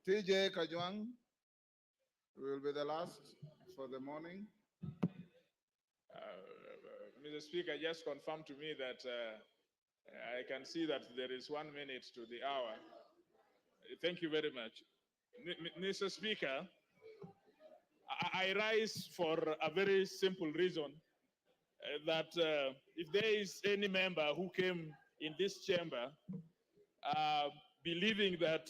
TJ Kajwang will be the last for the morning. Mr. Speaker, just confirm to me that I can see that there is 1 minute to the hour. Thank you very much. Mr. Speaker, I rise for a very simple reason that if there is any member who came in this chamber believing that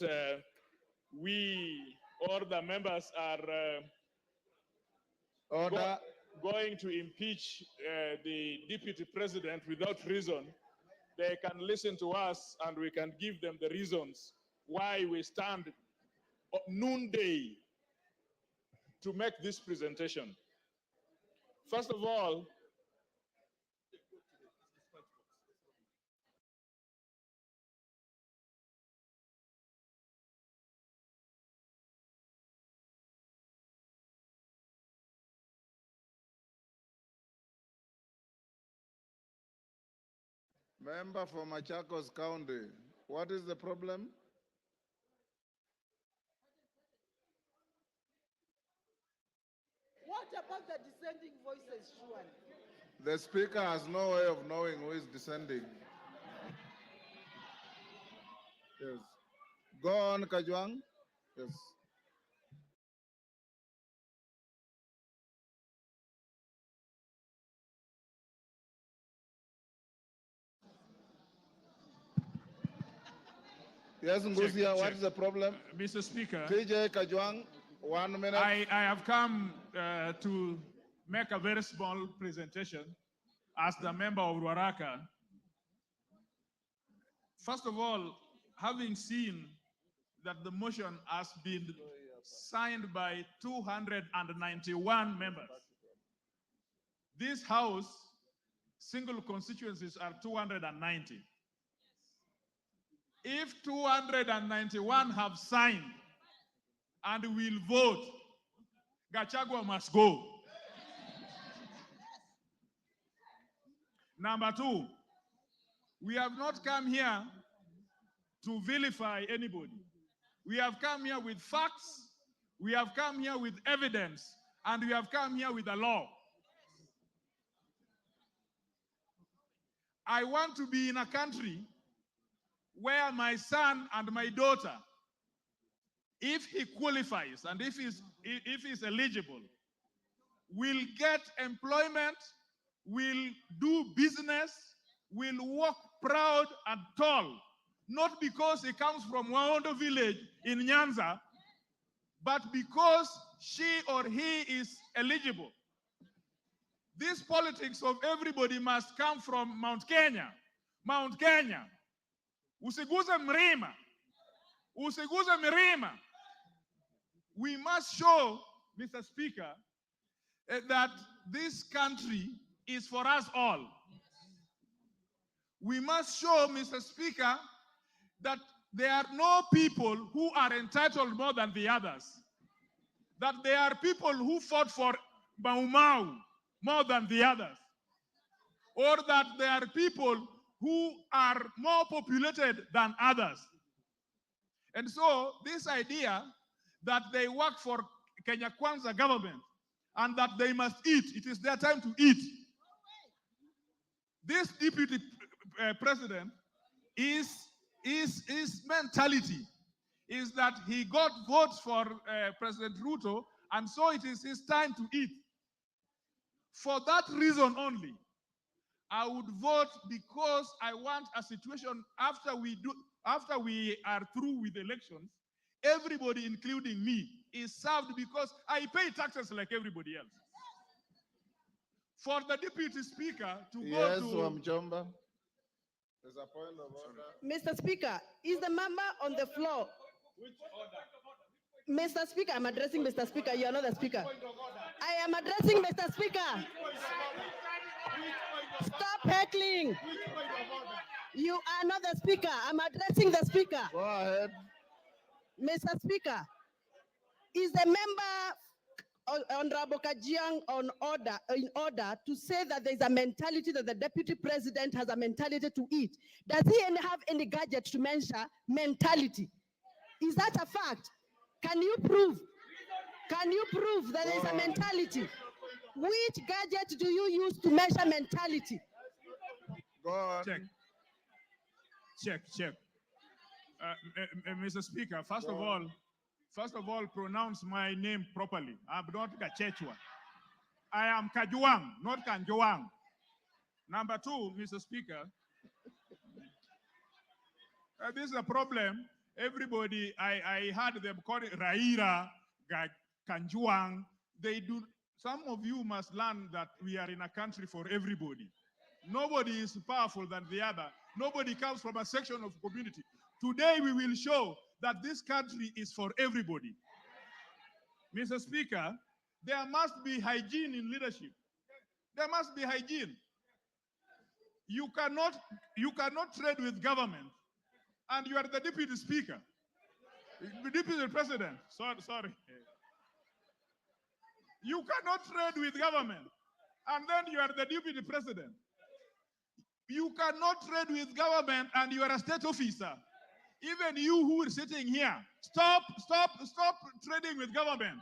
we or the members are Order. Going to impeach the deputy president without reason, they can listen to us and we can give them the reasons why we stand noonday to make this presentation. First of all, Member for Machakos County, what is the problem? What about the dissenting voices, Shuan? The speaker has no way of knowing who is descending. Yes. Go on, Kajwang. Yes. Yes, Ngusia, what is the problem? Mr. Speaker, TJ Kajwang, 1 minute. I have come to make a very small presentation as the member of Ruaraka. First of all, having seen that the motion has been signed by 291 members, this House, single constituencies are 290. If 291 have signed and will vote, Gachagua must go. Number two, we have not come here to vilify anybody. We have come here with facts, we have come here with evidence, and we have come here with a law. I want to be in a country where my son and my daughter, if he qualifies and if he's eligible, will get employment, will do business, will walk proud and tall, not because he comes from Waondo village in Nyanza, but because she or he is eligible. This politics of everybody must come from Mount Kenya. Mount Kenya. Usiguze mlima. Usiguze milima. We must show, Mr. Speaker, that this country is for us all. We must show, Mr. Speaker, that there are no people who are entitled more than the others. That there are people who fought for Mau Mau more than the others. Or that there are people who are more populated than others. And so this idea that they work for Kenya Kwanza government and that they must eat, it is their time to eat. This deputy president his mentality is that he got votes for President Ruto, and so it is his time to eat. For that reason only, I would vote, because I want a situation after we are through with elections, everybody, including me, is served, because I pay taxes like everybody else. For the deputy speaker to go to... Wamuchomba. There's a point of order. Mr. Speaker, is the member on the floor? Which order? Mr. Speaker, I'm addressing Mr. Speaker. You are not the speaker. I am addressing Mr. Speaker. Stop heckling. You are not the speaker. I'm addressing the speaker. Go ahead. Mr. Speaker, is the member Honorable Kajwang in order to say that there is a mentality that the deputy president has a mentality to eat? Does he have any gadget to measure mentality? Is that a fact? Can you prove? Can you prove that there is a mentality? Which gadget do you use to measure mentality? Go on. Check. Mr. Speaker, first of all, pronounce my name properly. I'm not Gachagua. I am Kajwang, not Kanjwang. Number two, Mr. Speaker, this is a problem. Everybody, I heard them call it Raira, Kanjwang. Some of you must learn that we are in a country for everybody. Nobody is powerful than the other. Nobody comes from a section of community. Today we will show that this country is for everybody. Mr. Speaker, there must be hygiene in leadership. There must be hygiene. You cannot trade with government, and you are the deputy speaker, the deputy president. Sorry. You cannot trade with government, and then you are the deputy president. You cannot trade with government, and you are a state officer. Even you who are sitting here, stop trading with government,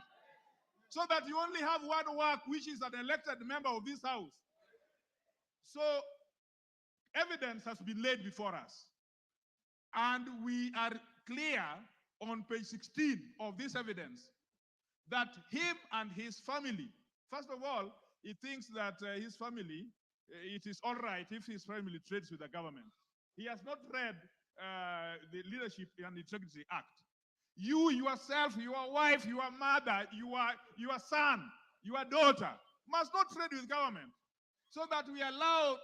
so that you only have one work, which is an elected member of this house. So evidence has been laid before us, and we are clear on page 16 of this evidence that him and his family, first of all, he thinks that his family, it is all right if his family trades with the government. He has not read the Leadership and Integrity Act. You yourself, your wife, your mother, your son, your daughter must not trade with government, so that we allow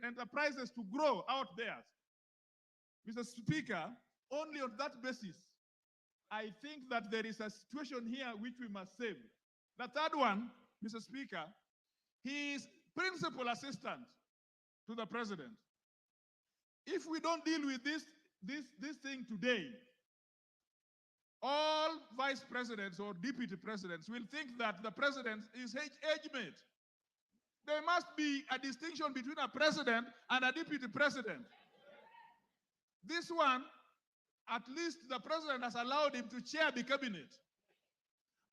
enterprises to grow out there. Mr. Speaker, only on that basis, I think that there is a situation here which we must save. The third one, Mr. Speaker, he is principal assistant to the president. If we don't deal with this thing today, all vice presidents or deputy presidents will think that the president is age mate. There must be a distinction between a president and a deputy president. This one, at least the president has allowed him to chair the cabinet.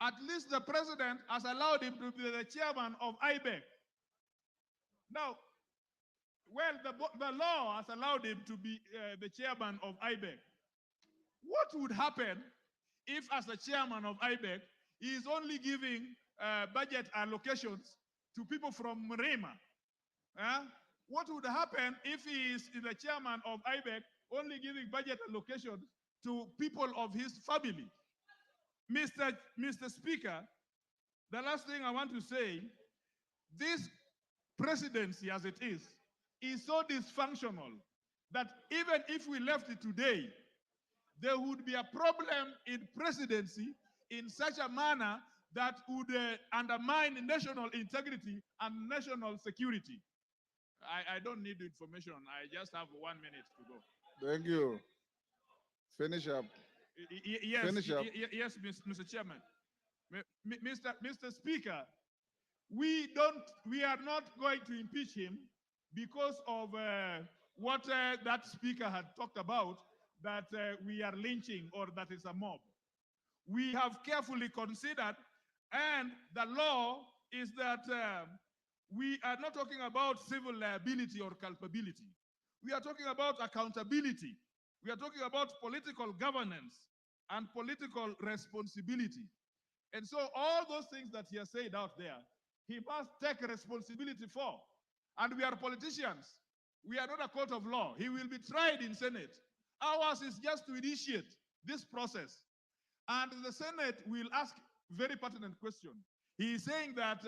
At least the president has allowed him to be the chairman of IBEC. Now, well, the law has allowed him to be the chairman of IBEC. What would happen if, as the chairman of IBEC, he is only giving budget allocations to people from Mrema? What would happen if he is the chairman of IBEC, only giving budget allocations to people of his family? Mr. Speaker, the last thing I want to say, this presidency as it is so dysfunctional that even if we left it today, there would be a problem in presidency in such a manner that would undermine national integrity and national security. I don't need the information. I just have 1 minute to go. Thank you. Finish up. Yes, Finish up. Yes, Mr. Chairman. Mr. Speaker, we are not going to impeach him because of what that speaker had talked about, that we are lynching or that is a mob. We have carefully considered, and the law is that we are not talking about civil liability or culpability. We are talking about accountability. We are talking about political governance and political responsibility. And so all those things that he has said out there, he must take responsibility for. And we are politicians. We are not a court of law. He will be tried in Senate. Ours is just to initiate this process. And the Senate will ask very pertinent question. He is saying that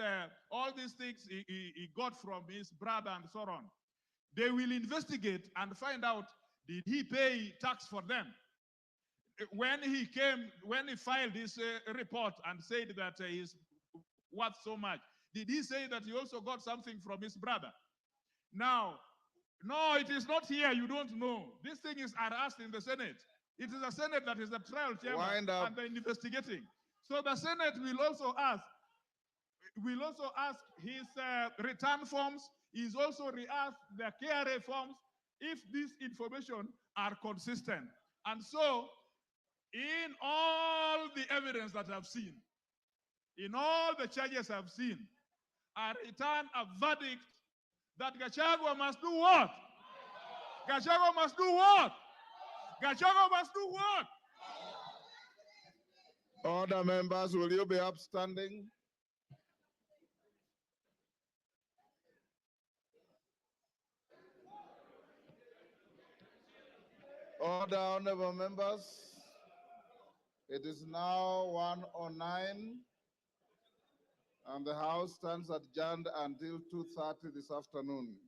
all these things he got from his brother and so on. They will investigate and find out, did he pay tax for them? When he filed his report and said that he's worth so much, did he say that he also got something from his brother? Now, no, it is not here. You don't know. This thing is asked in the Senate. It is the Senate that is the trial chairman and the investigating. So the Senate will also ask his return forms. He's also re-asked the KRA forms if these information are consistent. And so, in all the evidence that I've seen, in all the charges I've seen, I return a verdict that Gachagua must do what? Gachagua must do what? Gachagua must do what? Order, members, will you be upstanding? Order, honorable members. It is now 1:09, and the House stands adjourned until 2:30 this afternoon.